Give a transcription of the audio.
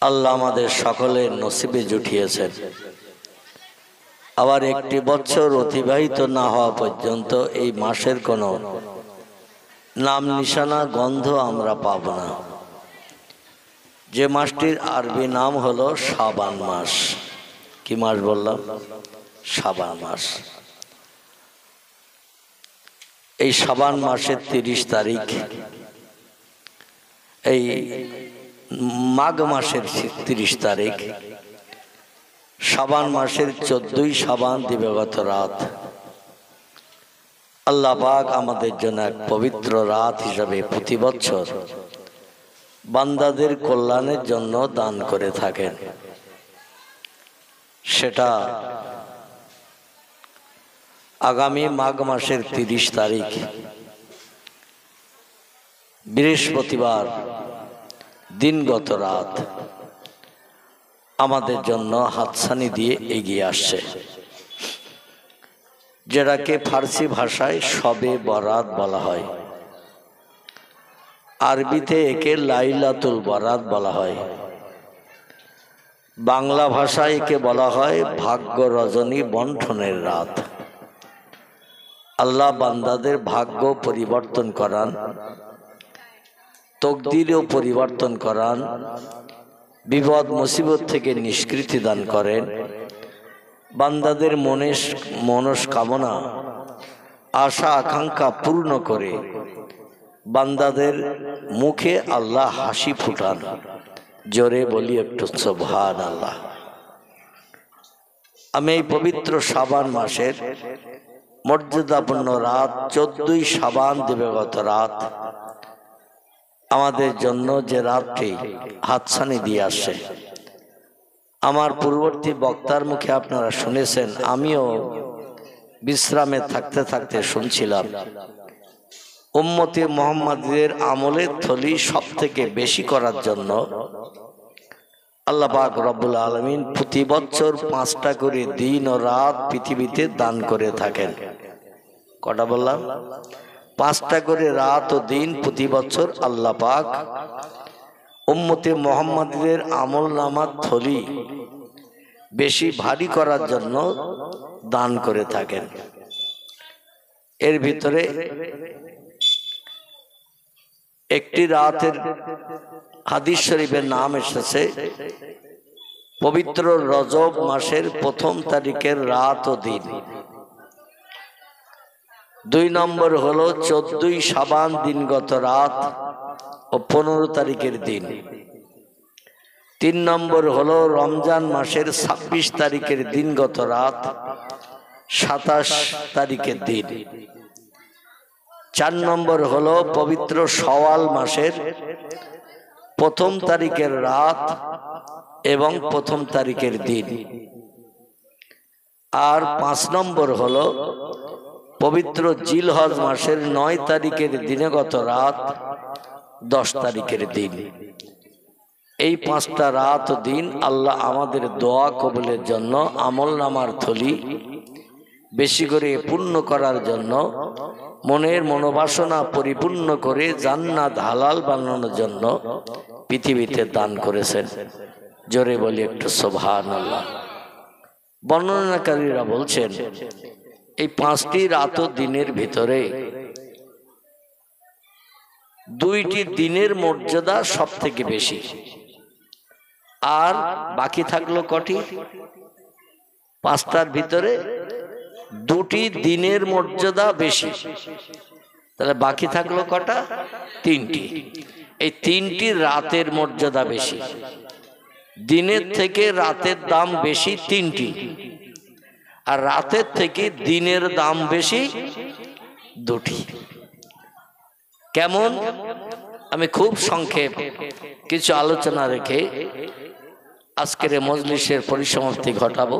আল্লাহ আমাদের সকলের নসিবে জুটিয়েছেন। আবার একটি বছর অতিবাহিত না হওয়া পর্যন্ত এই মাসের কোনো নাম নিশানা গন্ধ আমরা পাব না। যে মাসটির আরবি নাম হলো শাবান মাস। কি মাস বললাম? শাবান মাস। এই শাবান মাসের 30 তারিখ, এই মাঘ মাসের 30 তারিখ, শাবান মাসের 14ই শাবান দিবাগত রাত আল্লাহ পাক আমাদের জন্য এক পবিত্র রাত হিসাবে প্রতি বছর বান্দাদের কল্যাণের জন্য দান করে থাকেন। সেটা আগামী মাঘ মাসের 30 তারিখ বৃহস্পতিবার দিনগত রাত আমাদের জন্য হাতছানি দিয়ে এগিয়ে আসছে, যেটাকে ফার্সি ভাষায় শবে বরাত বলা হয়। আরবিতে একে লাইলাতুল বরাত বলা হয়। বাংলা ভাষায় একে বলা হয় ভাগ্য রজনী বণ্টনের রাত। আল্লাহ বান্দাদের ভাগ্য পরিবর্তন করান, তকদিরও পরিবর্তন করান, বিপদ মুসিবত থেকে নিষ্কৃতি দান করেন, বান্দাদের মনস্কামনা আশা আকাঙ্ক্ষা পূর্ণ করে বান্দাদের মুখে আল্লাহ হাসি ফুটান। জোরে বলি একটু সুবহানাল্লাহ। আমি এই পবিত্র শাবান মাসের মর্যাদাপূর্ণ রাত 14ই শাবান দিবাগত রাত আমাদের জন্য যে রাতটি হাতছানি দিয়ে আসছে, আমার পূর্ববর্তী বক্তার মুখে আপনারা শুনেছেন, আমিও বিশ্রামে থাকতে থাকতে শুনছিলাম। উম্মতে মুহাম্মাদের আমলের থলি সব থেকে বেশি করার জন্য আল্লাহ পাক রব্বুল আলামিন প্রতি বছর 5টা করে দিন ও রাত পৃথিবীতে দান করে থাকেন। কটা বললাম? 5টা করে রাত ও দিন প্রতি বছর আল্লাহ পাক উম্মতে মুহাম্মাদের আমল নামার থলি বেশি ভারী করার জন্য দান করে থাকেন। এর ভিতরে একটি রাতের হাদিস শরীফের নাম এসেছে পবিত্র রজব মাসের 1ম তারিখের রাত ও দিন। 2 নম্বর হলো 14ই শাবান দিনগত রাত ও 15 তারিখের দিন। 3 নম্বর হলো রমজান মাসের 26 তারিখের দিনগত রাত, 27 তারিখের দিন। 4 নম্বর হলো পবিত্র শাওয়াল মাসের 1ম তারিখের রাত এবং 1ম তারিখের দিন। আর 5 নম্বর হলো পবিত্র জিলহজ মাসের 9 তারিখের দিনগত রাত, 10 তারিখের দিন। এই 5টা রাত ও দিন আল্লাহ আমাদের দোয়া কবুলের জন্য, আমল নামার থলি বেশি করে পূর্ণ করার জন্য, মনের মনোবাসনা পরিপূর্ণ করে জান্নাত হালাল বানানোর জন্য পৃথিবীতে দান করেছেন। জোরে বলি একটু সুবহানাল্লাহ। বর্ণনাকারীরা বলছেন এই 5টি রাত ও দিনের ভিতরে 2টি দিনের মর্যাদা সব থেকে বেশি, আর বাকি থাকলো কটি? 5টার ভিতরে 2টি দিনের মর্যাদা বেশি, তাহলে বাকি থাকলো কটা? 3টি। এই 3টি রাতের মর্যাদা বেশি। দিনের থেকে রাতের দাম বেশি 3টি, আর রাতের থেকে দিনের দাম বেশি 2টি। কেমন? আমি খুব সংক্ষেপ কিছু আলোচনা রেখে আজকের মজলিসের পরিসমাপ্তি ঘটাবো।